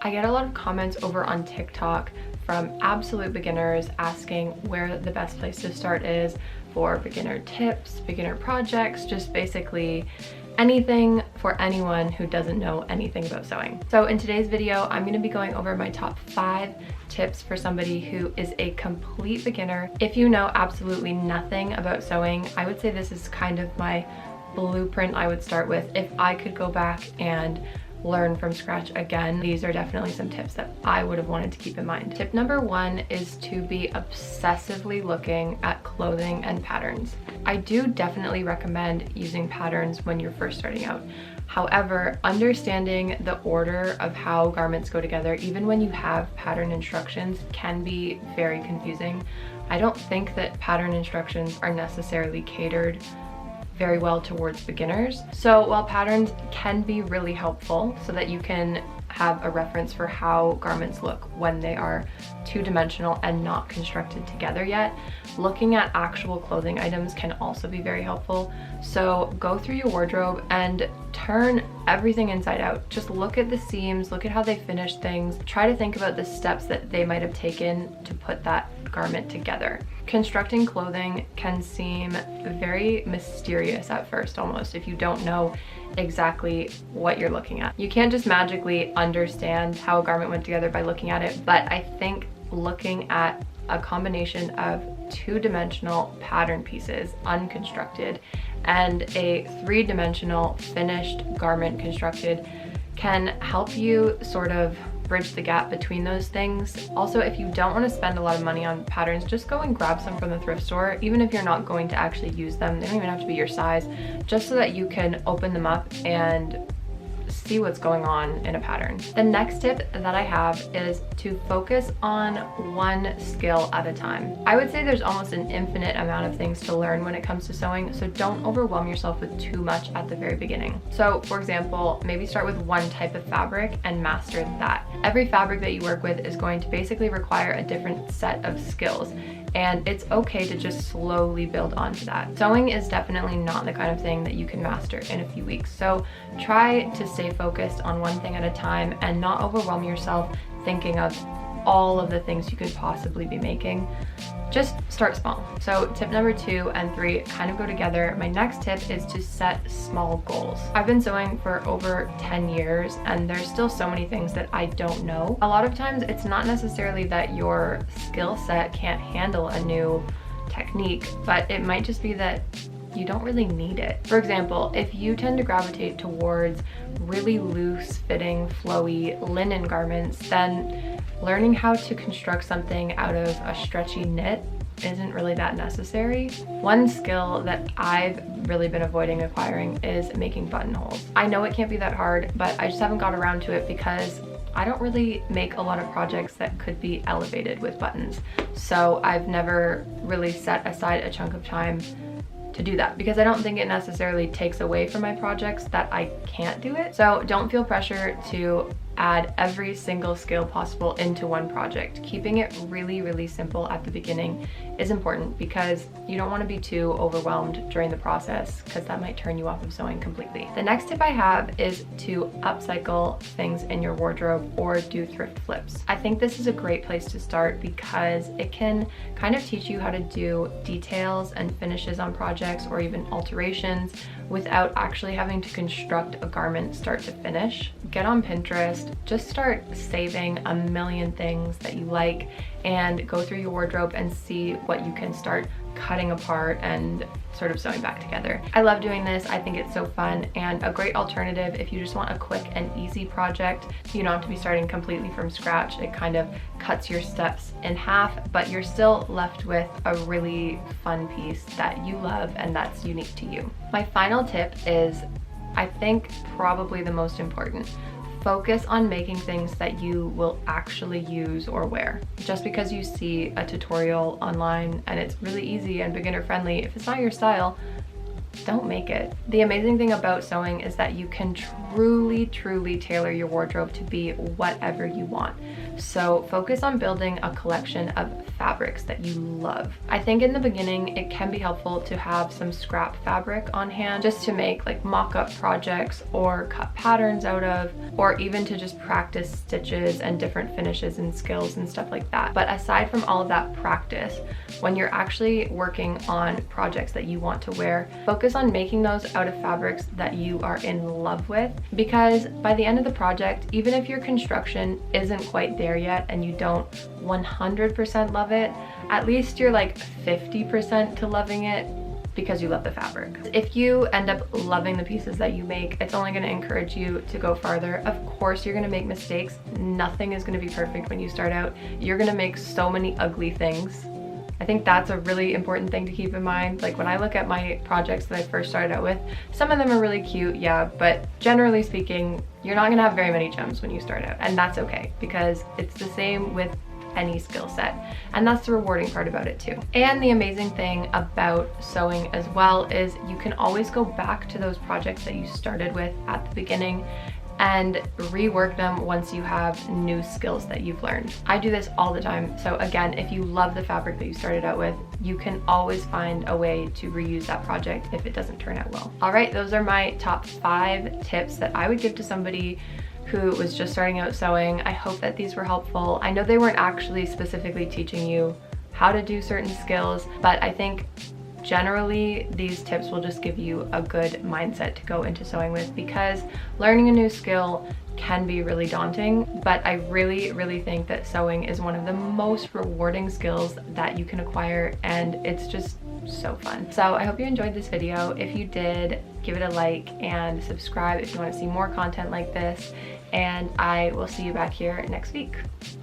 I get a lot of comments over on TikTok from absolute beginners asking where the best place to start is for beginner tips, beginner projects, just basically anything for anyone who doesn't know anything about sewing. So in today's video, I'm going to be going over my top 5 tips for somebody who is a complete beginner. If you know absolutely nothing about sewing, I would say this is kind of my blueprint I would start with. If I could go back and learn from scratch again, these are definitely some tips that I would have wanted to keep in mind. Tip number 1 is to be obsessively looking at clothing and patterns. I do definitely recommend using patterns when you're first starting out. However, understanding the order of how garments go together, even when you have pattern instructions, can be very confusing. I don't think that pattern instructions are necessarily catered very well towards beginners. So while patterns can be really helpful so that you can have a reference for how garments look when they are two-dimensional and not constructed together yet, looking at actual clothing items can also be very helpful. So go through your wardrobe and turn everything inside out. Just look at the seams, look at how they finish things, try to think about the steps that they might have taken to put that garment together. Constructing clothing can seem very mysterious at first almost if you don't know exactly what you're looking at. You can't just magically understand how a garment went together by looking at it, but I think looking at a combination of two-dimensional pattern pieces, unconstructed, and a three-dimensional finished garment constructed can help you sort of bridge the gap between those things. Also, if you don't want to spend a lot of money on patterns, just go and grab some from the thrift store. Even if you're not going to actually use them, they don't even have to be your size, just so that you can open them up and see what's going on in a pattern. The next tip that I have is to focus on one skill at a time. I would say there's almost an infinite amount of things to learn when it comes to sewing, so don't overwhelm yourself with too much at the very beginning. So for example, maybe start with one type of fabric and master that. Every fabric that you work with is going to basically require a different set of skills, and it's okay to just slowly build onto that. Sewing is definitely not the kind of thing that you can master in a few weeks, so try to stay focused on one thing at a time and not overwhelm yourself thinking of all of the things you could possibly be making. Just start small. So tip number 2 and 3 kind of go together. My next tip is to set small goals. I've been sewing for over 10 years and there's still so many things that I don't know. A lot of times it's not necessarily that your skill set can't handle a new technique, but it might just be that you don't really need it. For example, if you tend to gravitate towards really loose fitting, flowy linen garments, then learning how to construct something out of a stretchy knit isn't really that necessary. One skill that I've really been avoiding acquiring is making buttonholes. I know it can't be that hard, but I just haven't got around to it because I don't really make a lot of projects that could be elevated with buttons. So I've never really set aside a chunk of time to do that because I don't think it necessarily takes away from my projects that I can't do it. So don't feel pressure to add every single skill possible into one project. Keeping it really, really simple at the beginning is important because you don't want to be too overwhelmed during the process because that might turn you off of sewing completely. The next tip I have is to upcycle things in your wardrobe or do thrift flips. I think this is a great place to start because it can kind of teach you how to do details and finishes on projects or even alterations without actually having to construct a garment start to finish. Get on Pinterest, just start saving a million things that you like and go through your wardrobe and see what you can start cutting apart and sort of sewing back together. I love doing this. I think it's so fun and a great alternative if you just want a quick and easy project. You don't have to be starting completely from scratch. It kind of cuts your steps in half, but you're still left with a really fun piece that you love and that's unique to you. My final tip is, I think, probably the most important. Focus on making things that you will actually use or wear. Just because you see a tutorial online and it's really easy and beginner friendly, if it's not your style, don't make it. The amazing thing about sewing is that you can truly tailor your wardrobe to be whatever you want. So focus on building a collection of fabrics that you love. I think in the beginning, it can be helpful to have some scrap fabric on hand just to make like mock-up projects or cut patterns out of, or even to just practice stitches and different finishes and skills and stuff like that. But aside from all of that practice, when you're actually working on projects that you want to wear, focus on making those out of fabrics that you are in love with, because by the end of the project, even if your construction isn't quite there yet and you don't 100% love it, at least you're like 50% to loving it because you love the fabric. If you end up loving the pieces that you make, it's only going to encourage you to go farther. Of course, you're going to make mistakes. Nothing is going to be perfect when you start out. You're going to make so many ugly things. I think that's a really important thing to keep in mind. Like when I look at my projects that I first started out with, some of them are really cute, yeah, but generally speaking, you're not gonna have very many gems when you start out, and that's okay, because it's the same with any skill set, and that's the rewarding part about it too. And the amazing thing about sewing as well is you can always go back to those projects that you started with at the beginning and rework them once you have new skills that you've learned. I do this all the time. So again, if you love the fabric that you started out with, you can always find a way to reuse that project if it doesn't turn out well. All right, those are my top 5 tips that I would give to somebody who was just starting out sewing. I hope that these were helpful. I know they weren't actually specifically teaching you how to do certain skills, but I think generally these tips will just give you a good mindset to go into sewing with, because learning a new skill can be really daunting, but I really think that sewing is one of the most rewarding skills that you can acquire, and it's just so fun. So I hope you enjoyed this video. If you did, give it a like and subscribe if you want to see more content like this, and I will see you back here next week.